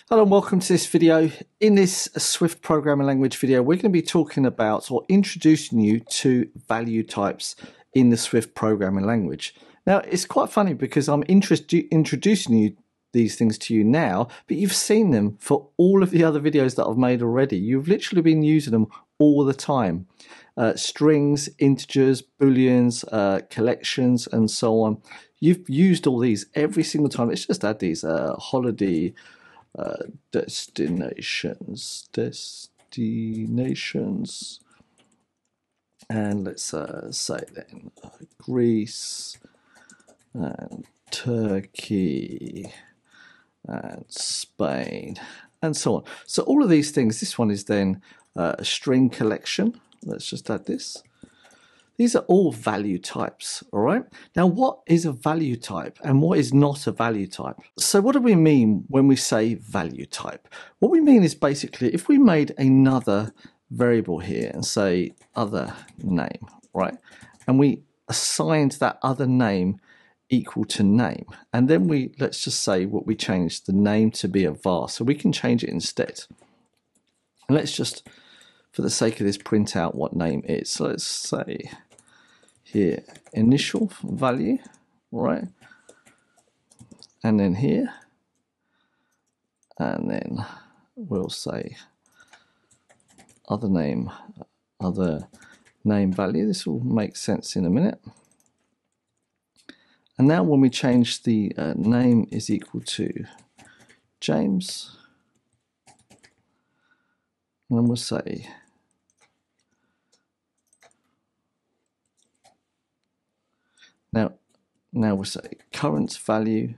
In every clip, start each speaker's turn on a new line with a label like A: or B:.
A: Hello and welcome to this video. In this Swift programming language video, we're going to be talking about or introducing you to value types in the Swift programming language. Now, it's quite funny because I'm introducing you these things to you now, but you've seen them for all of the other videos that I've made already. You've literally been using them all the time. Strings, integers, booleans, collections, and so on. You've used all these every single time. Let's just add these holiday destinations, and let's say then Greece and Turkey and Spain and so on. So all of these things, this one is then a string collection. Let's just add this. These are all value types, all right? Now, what is a value type and what is not a value type? So what do we mean when we say value type? What we mean is basically if we made another variable here and say other name, right? And we assigned that other name equal to name. And then let's just say what we changed the name to be a var. So we can change it instead. And let's just, for the sake of this, print out what name is. So let's say here initial value, right? And then here, and then we'll say other name value. This will make sense in a minute. And now when we change the name is equal to James, and then we'll say now we'll say current value,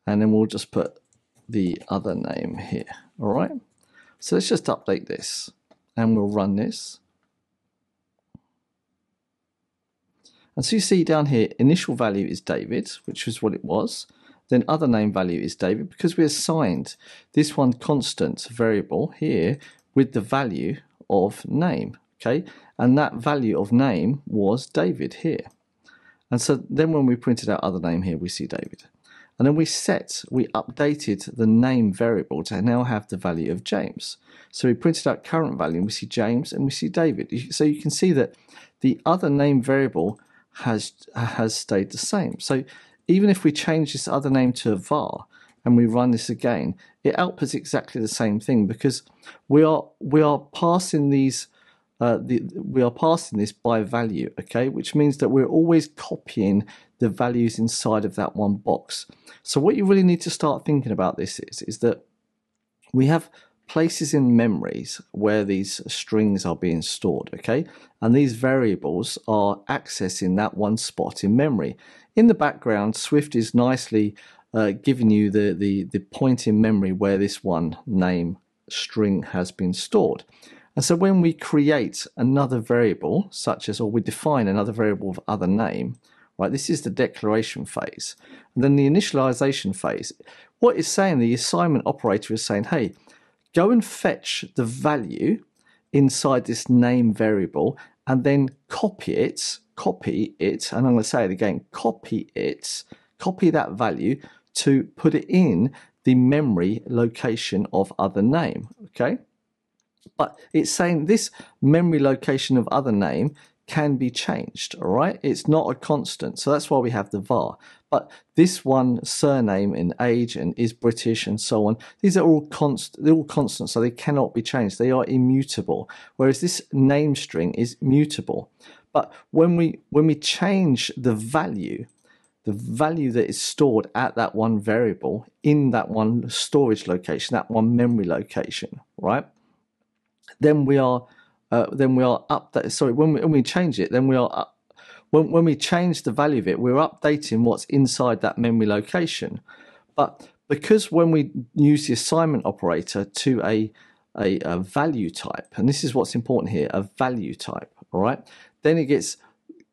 A: and then we'll just put the other name here. All right. So let's just update this, and we'll run this. And so you see down here, initial value is David, which is what it was. Then other name value is David because we assigned this one constant variable here with the value of name. Okay, and that value of name was David here. And so then when we printed out other name here, we see David. And then we updated the name variable to now have the value of James. So we printed out current value and we see James and we see David. So you can see that the other name variable has stayed the same. So even if we change this other name to a var and we run this again, it outputs exactly the same thing because we are passing these we are passing this by value, okay, which means that we're always copying the values inside of that one box. So what you really need to start thinking about this is that we have places in memories where these strings are being stored, okay, and these variables are accessing that one spot in memory. In the background, Swift is nicely giving you the point in memory where this one name string has been stored. And so when we create another variable, such as, or we define another variable of other name, right, this is the declaration phase. And then the initialization phase, what it's saying, the assignment operator is saying, hey, go and fetch the value inside this name variable and then copy it, and I'm going to say it again, copy that value to put it in the memory location of other name, okay? But it's saying this memory location of other name can be changed, all right? It's not a constant, so that's why we have the var. But this one, surname and age and is British and so on, these are all they're all constant, so they cannot be changed. They are immutable, whereas this name string is mutable. But when we change the value that is stored at that one variable in that one storage location, that one memory location, right? Then we are updating. Sorry, when we change it, then we are up. When we change the value of it, we're updating what's inside that memory location. But because when we use the assignment operator to a value type, and this is what's important here, a value type, all right, then it gets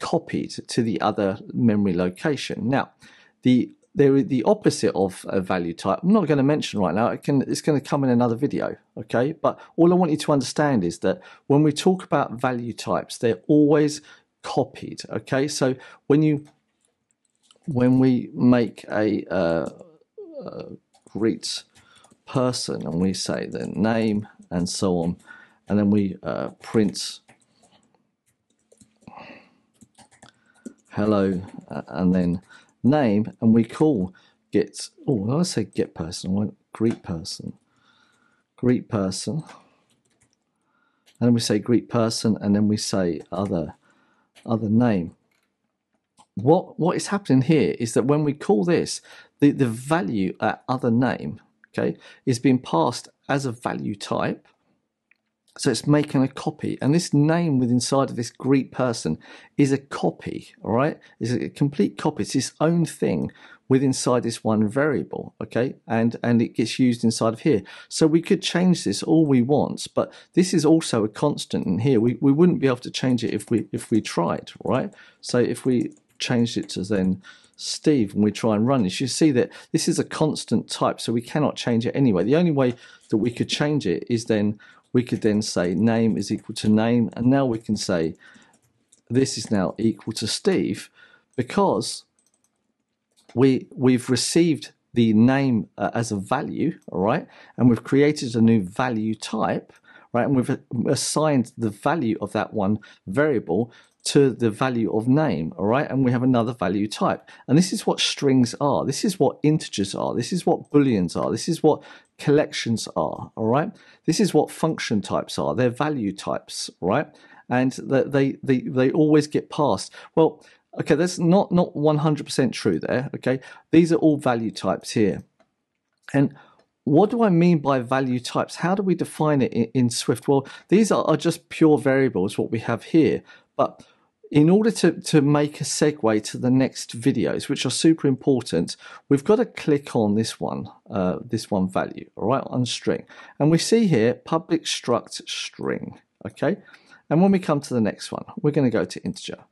A: copied to the other memory location. Now, the opposite of a value type, I'm not going to mention right now, it's going to come in another video, okay? But all I want you to understand is that when we talk about value types, they're always copied, okay? So when we make a greet person, and we say then name and so on, and then we print hello and then name, and we call get, oh, I say get person, I want greet person, and then we say greet person, and then we say other name. What is happening here is that when we call this, the value at other name, okay, is being passed as a value type. So it's making a copy, and this name within inside of this greet person is a copy, all right? It's a complete copy. It's its own thing within inside this one variable, okay? And it gets used inside of here. So we could change this all we want, but this is also a constant in here. We wouldn't be able to change it if we tried, right? So if we changed it to then Steve and we try and run this, you see that this is a constant type, so we cannot change it anyway. The only way that we could change it is then we could then say name is equal to name, and now we can say this is now equal to Steve, because we've received the name as a value, all right, and we've created a new value type, right, and we've assigned the value of that one variable to the value of name, all right, and we have another value type. And this is what strings are, this is what integers are, this is what booleans are, this is what collections are, all right, this is what function types are, they're value types, right, and they always get passed. Well, okay, that's not 100% true there, okay, these are all value types here. And what do I mean by value types? How do we define it in Swift? Well, these are just pure variables, what we have here, but in order to make a segue to the next videos, which are super important, we've got to click on this one value, all right, on string. And we see here public struct string, okay? And when we come to the next one, we're going to go to integer.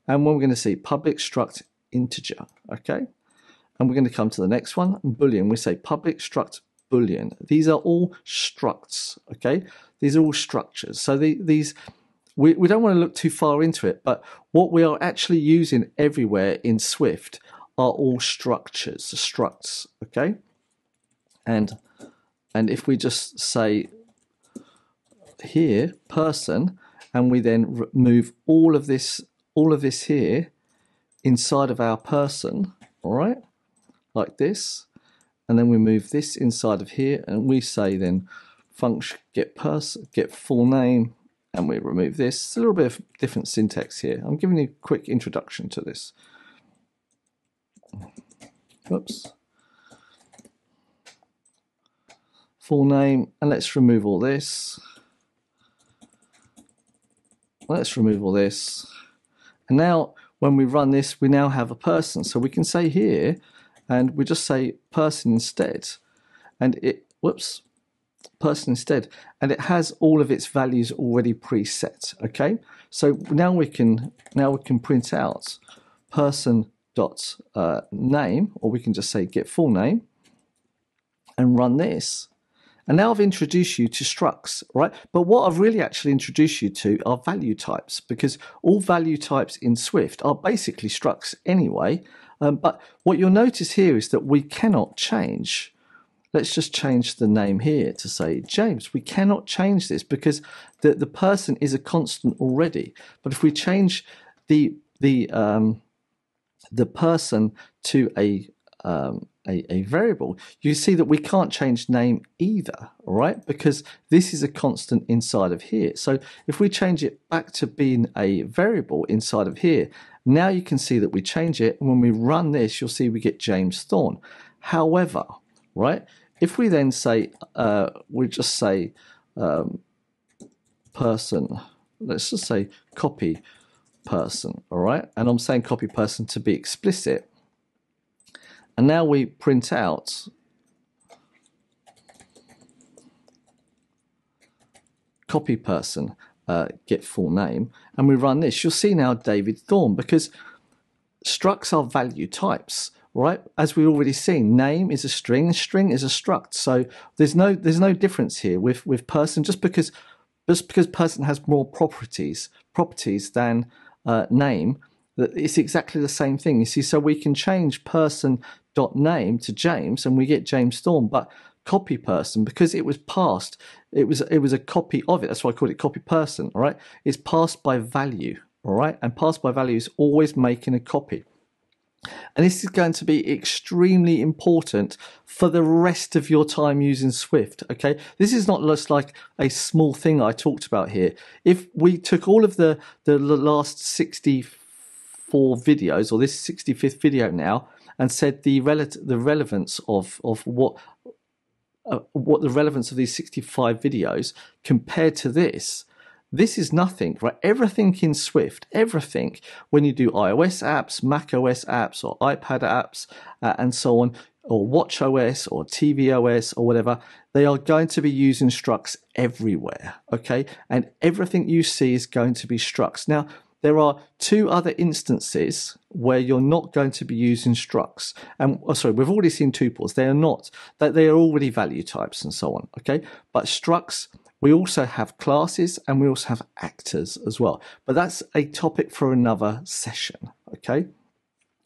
A: And when we're going to see public struct integer, okay? And we're going to come to the next one, boolean. We say public struct boolean. These are all structs, okay? These are all structures. So these... We don't want to look too far into it, but what we are actually using everywhere in Swift are all structures, structs, okay? And if we just say here, person, and we then move all of this here inside of our person, all right, like this, and then we move this inside of here, and we say then function get person, get full name, and we remove this. It's a little bit of different syntax here. I'm giving you a quick introduction to this. Oops. Full name, and let's remove all this. Let's remove all this. And now when we run this, we now have a person. So we can say here, and we just say person instead. And it, whoops, person instead, and it has all of its values already preset, okay? So now we can print out person dot name, or we can just say get full name and run this. And now I've introduced you to structs, right? But what I've really actually introduced you to are value types, because all value types in Swift are basically structs anyway. But what you'll notice here is that we cannot change. Let's just change the name here to say James. We cannot change this because the person is a constant already. But if we change the person to a variable, you see that we can't change name either, all right? Because this is a constant inside of here. So if we change it back to being a variable inside of here, now you can see that we change it, and when we run this, you'll see we get James Thorne. However, right, if we then say, we just say person, let's just say copy person, all right? And I'm saying copy person to be explicit. And now we print out copy person, get full name, and we run this. You'll see now David Thorne, because structs are value types, right? As we've already seen, name is a string is a struct. So there's no difference here with person, just because person has more properties than name. It's exactly the same thing. You see, so we can change person.name to James, and we get James Thorne, but copy person because it was passed. It was a copy of it. That's why I call it copy person. All right, it's passed by value. All right, and passed by value is always making a copy. And this is going to be extremely important for the rest of your time using Swift, okay? This is not just like a small thing I talked about here. If we took all of the last 64 videos, or this 65th video now, and said the relevance of what the relevance of these 65 videos compared to this, this is nothing, right? Everything in Swift, everything, when you do iOS apps, macOS apps, or iPad apps, and so on, or watchOS, or tvOS, or whatever, they are going to be using structs everywhere, okay? And everything you see is going to be structs. Now, there are two other instances where you're not going to be using structs. And sorry, we've already seen tuples. They are not, that they are already value types and so on, okay? But structs, we also have classes and we also have actors as well. But that's a topic for another session, okay?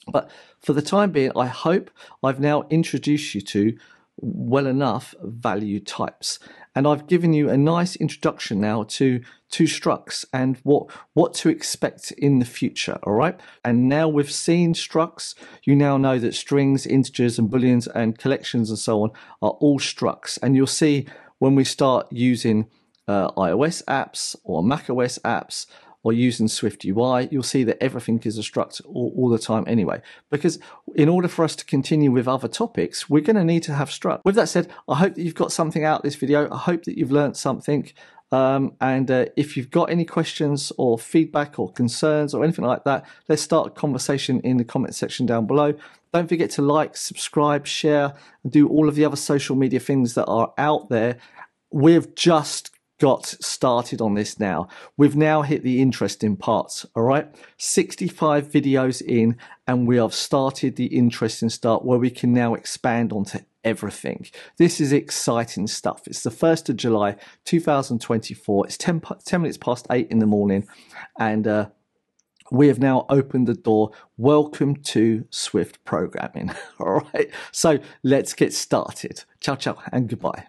A: But for the time being, I hope I've now introduced you to well enough value types. And I've given you a nice introduction now to structs and what to expect in the future, all right? And now we've seen structs, you now know that strings, integers and booleans and collections and so on are all structs. And you'll see when we start using iOS apps or macOS apps or using Swift UI, you'll see that everything is a struct all the time anyway. Because in order for us to continue with other topics, we're going to need to have struct. With that said, I hope that you've got something out of this video. I hope that you've learned something. If you've got any questions or feedback or concerns or anything like that, let's start a conversation in the comment section down below. Don't forget to like, subscribe, share, and do all of the other social media things that are out there. We've just got started on this now. We've now hit the interesting parts, all right? 65 videos in, and we have started the interesting start where we can now expand onto everything. This is exciting stuff. It's the 1st of July, 2024. It's 10 minutes past 8 in the morning, and we have now opened the door. Welcome to Swift programming, all right? So let's get started. Ciao, ciao, and goodbye.